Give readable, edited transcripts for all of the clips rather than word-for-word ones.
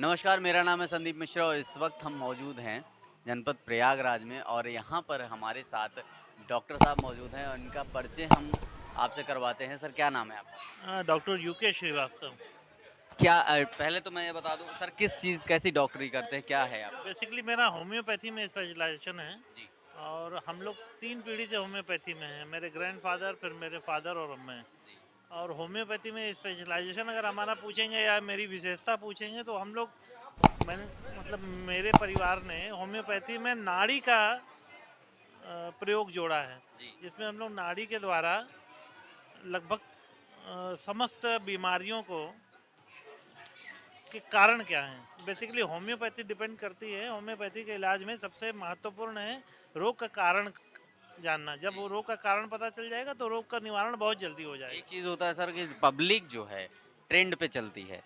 नमस्कार, मेरा नाम है संदीप मिश्रा और इस वक्त हम मौजूद हैं जनपद प्रयागराज में और यहाँ पर हमारे साथ डॉक्टर साहब मौजूद हैं और इनका परिचय हम आपसे करवाते हैं। सर, क्या नाम है आपका? Doctor UK Srivastava. क्या पहले तो मैं ये बता दूँ सर, किस चीज़ कैसी डॉक्टरी करते हैं, क्या है आपका? बेसिकली मेरा होम्योपैथी में स्पेशलाइजेशन है जी। और हम लोग 3 पीढ़ी से होम्योपैथी में हैं। मेरे ग्रैंडफादर, फिर मेरे फादर और मैं। जी। और होम्योपैथी में स्पेशलाइजेशन अगर हमारा पूछेंगे या मेरी विशेषता पूछेंगे तो हम लोग मैंने मतलब मेरे परिवार ने होम्योपैथी में नाड़ी का प्रयोग जोड़ा है, जी। जिसमें हम लोग नाड़ी के द्वारा लगभग समस्त बीमारियों को के कारण क्या हैं। बेसिकली होम्योपैथी डिपेंड करती है, होम्योपैथी के इलाज में सबसे महत्वपूर्ण है रोग का कारण जानना। जब जी। वो रोग का कारण पता चल जाएगा तो रोग का निवारण बहुत जल्दी हो एक जाएगा। चीज़ होता है सर कि पब्लिक जो है ट्रेंड पे चलती है।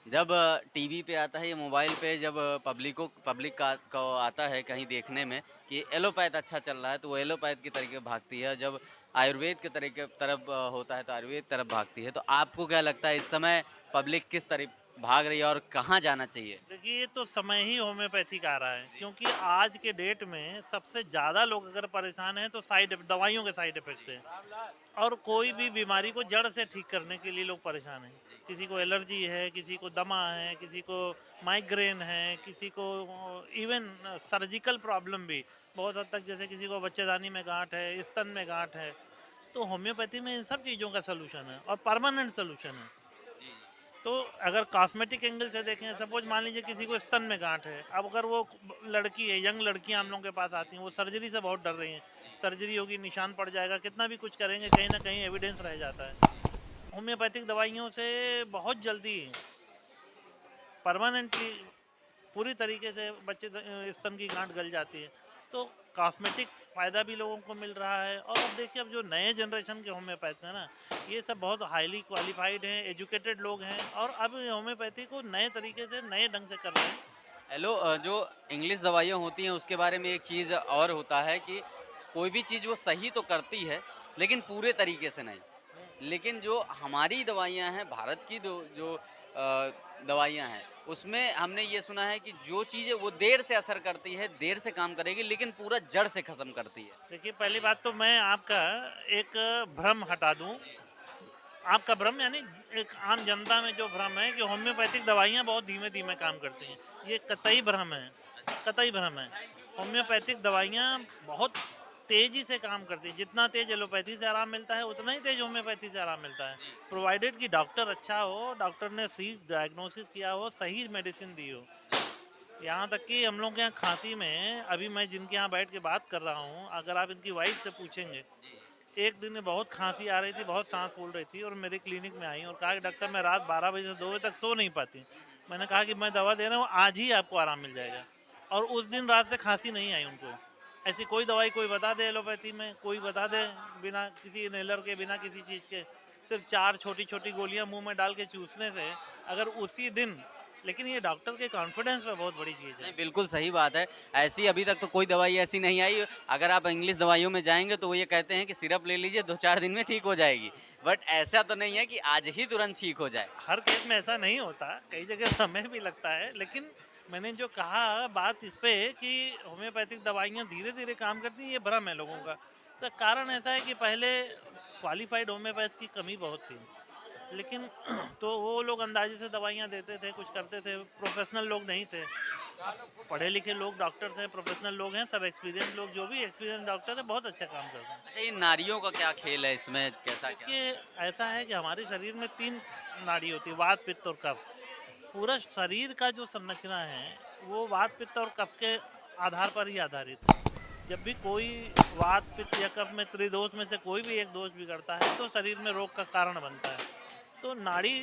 जब टीवी पे आता है या मोबाइल पे जब पब्लिक का को आता है कहीं देखने में कि एलोपैथ अच्छा चल रहा है तो वो एलोपैथ की तरीके भागती है। जब आयुर्वेद के तरीके तरफ होता है तो आयुर्वेद तरफ भागती है। तो आपको क्या लगता है इस समय पब्लिक किस तरफ भाग रही है और कहाँ जाना चाहिए? देखिए, ये तो समय ही होम्योपैथी का आ रहा है, जी। क्योंकि आज के डेट में सबसे ज़्यादा लोग अगर परेशान हैं तो दवाइयों के साइड इफेक्ट से। और कोई भी बीमारी को जड़ से ठीक करने के लिए लोग परेशान हैं। किसी को एलर्जी है, किसी को दमा है, किसी को माइग्रेन है, किसी को इवन सर्जिकल प्रॉब्लम भी बहुत हद तक, जैसे किसी को बच्चेदानी में गांठ है, स्तन में गांठ है। तो होम्योपैथी में इन सब चीज़ों का सलूशन है और परमानेंट सलूशन है। जी। तो अगर कॉस्मेटिक एंगल से देखें, सपोज मान लीजिए किसी को स्तन में गांठ है, अब अगर वो लड़की है, यंग लड़कियां हम लोगों के पास आती हैं, वो सर्जरी से बहुत डर रही हैं। सर्जरी होगी, निशान पड़ जाएगा, कितना भी कुछ करेंगे कहीं ना कहीं एविडेंस रह जाता है। होम्योपैथिक दवाइयों से बहुत जल्दी परमानेंटली पूरी तरीके से बच्चे स्तन की गांठ गल जाती है। तो कॉस्मेटिक फ़ायदा भी लोगों को मिल रहा है। और अब देखिए, अब जो नए जनरेशन के होम्योपैथ्स हैं ना, ये सब बहुत हाईली क्वालिफाइड हैं, एजुकेटेड लोग हैं और अब होम्योपैथी को नए तरीके से नए ढंग से कर रहे हैं। हेलो, जो इंग्लिश दवाइयाँ होती हैं उसके बारे में एक चीज़ और होता है कि कोई भी चीज़ वो सही तो करती है लेकिन पूरे तरीके से नहीं। लेकिन जो हमारी दवाइयाँ हैं, भारत की जो दवाइयाँ हैं, उसमें हमने ये सुना है कि जो चीज़ें वो देर से असर करती है, देर से काम करेगी, लेकिन पूरा जड़ से ख़त्म करती है। देखिए, पहली बात तो मैं आपका एक भ्रम हटा दूं। आपका भ्रम यानी एक आम जनता में जो भ्रम है कि होम्योपैथिक दवाइयाँ बहुत धीमे धीमे काम करती हैं, ये कतई भ्रम है। कतई भ्रम है। होम्योपैथिक दवाइयाँ बहुत तेज़ी से काम करती हैं। जितना तेज़ एलोपैथी से आराम मिलता है, उतना ही तेज़ होम्योपैथी से आराम मिलता है, प्रोवाइडेड कि डॉक्टर अच्छा हो, डॉक्टर ने सही डायग्नोसिस किया हो, सही मेडिसिन दी हो। यहाँ तक कि हम लोग के यहाँ खांसी में, अभी मैं जिनके यहाँ बैठ के बात कर रहा हूँ, अगर आप इनकी वाइफ से पूछेंगे, एक दिन में बहुत खांसी आ रही थी, बहुत सांस फूल रही थी और मेरे क्लिनिक में आई और कहा कि डॉक्टर साहब, मैं रात 12 बजे से 2 बजे तक सो नहीं पाती। मैंने कहा कि मैं दवा दे रहा हूँ, आज ही आपको आराम मिल जाएगा। और उस दिन रात से खांसी नहीं आई उनको। ऐसी कोई दवाई कोई बता दे एलोपैथी में, कोई बता दे बिना किसी इनहेलर के, बिना किसी चीज़ के, सिर्फ 4 छोटी छोटी गोलियां मुंह में डाल के चूसने से अगर उसी दिन। लेकिन ये डॉक्टर के कॉन्फिडेंस पे बहुत बड़ी चीज़ है। नहीं, बिल्कुल सही बात है। ऐसी अभी तक तो कोई दवाई ऐसी नहीं आई। अगर आप इंग्लिश दवाइयों में जाएँगे तो वो ये कहते हैं कि सिरप ले लीजिए 2-4 दिन में ठीक हो जाएगी। बट ऐसा तो नहीं है कि आज ही तुरंत ठीक हो जाए। हर केस में ऐसा नहीं होता, कई जगह समय भी लगता है। लेकिन मैंने जो कहा बात इस पे कि होम्योपैथिक दवाइयाँ धीरे धीरे काम करती हैं, ये भ्रम है लोगों का। तो कारण ऐसा है कि पहले क्वालिफाइड होम्योपैथ्स की कमी बहुत थी। लेकिन तो वो लोग अंदाजे से दवाइयाँ देते थे, कुछ करते थे, प्रोफेशनल लोग नहीं थे। पढ़े लिखे लोग डॉक्टर्स हैं, प्रोफेशनल लोग हैं, सब एक्सपीरियंस लोग, जो भी एक्सपीरियंस डॉक्टर है बहुत अच्छा काम करते हैं। अच्छा, ये नारियों का क्या खेल है इसमें, कैसा क्या? देखिए, ऐसा है कि हमारे शरीर में 3 नाड़ी होती है, वात, पित्त और कफ। पूरा शरीर का जो संरचना है वो वात, पित्त और कफ के आधार पर ही आधारित है। जब भी कोई वात, पित्त या कफ में त्रिदोष में से कोई भी एक दोष बिगड़ता है तो शरीर में रोग का कारण बनता है। तो नाड़ी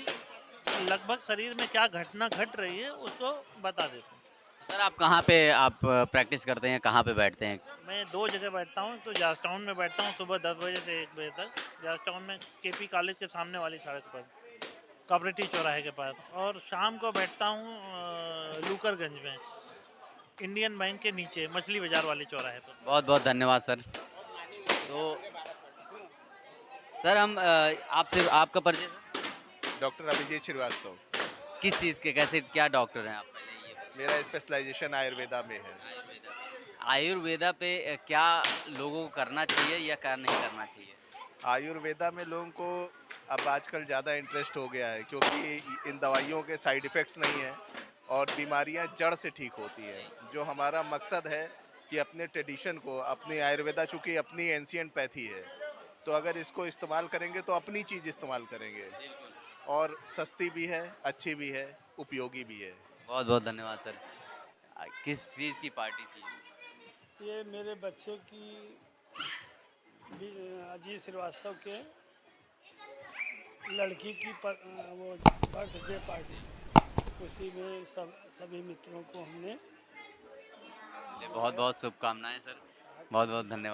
लगभग शरीर में क्या घटना घट रही है उसको बता देते हैं। सर, आप कहाँ पे आप प्रैक्टिस करते हैं, कहाँ पे बैठते हैं? मैं 2 जगह बैठता हूँ, तो जॉर्ज टाउन में बैठता हूँ सुबह 10 बजे से 1 बजे तक, जॉर्ज टाउन में केपी कॉलेज के सामने वाली सड़क पर, कॉपरेटिव चौराहे के पास। और शाम को बैठता हूँ लूकरगंज में, इंडियन बैंक के नीचे मछली बाजार वाले चौराहे पर। बहुत-बहुत धन्यवाद सर। तो सर, हम आपसे आपका परिचय सर? डॉक्टर अभिजीत श्रीवास्तव। किस चीज़ के, कैसे, क्या डॉक्टर हैं आप? पहले ये मेरा स्पेशलाइजेशन आयुर्वेदा में है। आयुर्वेदा। आयुर्वेदा पे क्या लोगों को करना चाहिए या क्या नहीं करना चाहिए? आयुर्वेदा में लोगों को अब आजकल ज़्यादा इंटरेस्ट हो गया है, क्योंकि इन दवाइयों के साइड इफ़ेक्ट्स नहीं हैं और बीमारियां जड़ से ठीक होती हैं। जो हमारा मकसद है कि अपने ट्रेडिशन को, अपनी आयुर्वेदा चूँकि अपनी एंशियंट पैथी है, तो अगर इसको इस्तेमाल करेंगे तो अपनी चीज़ इस्तेमाल करेंगे, और सस्ती भी है, अच्छी भी है, उपयोगी भी है। बहुत बहुत धन्यवाद सर। किस चीज़ की पार्टी थी? ये मेरे बच्चे की अजीत श्रीवास्तव के लड़की की वो बर्थडे पार्टी, उसी में सभी मित्रों को हमने बहुत बहुत शुभकामनाएं सर। बहुत बहुत धन्यवाद।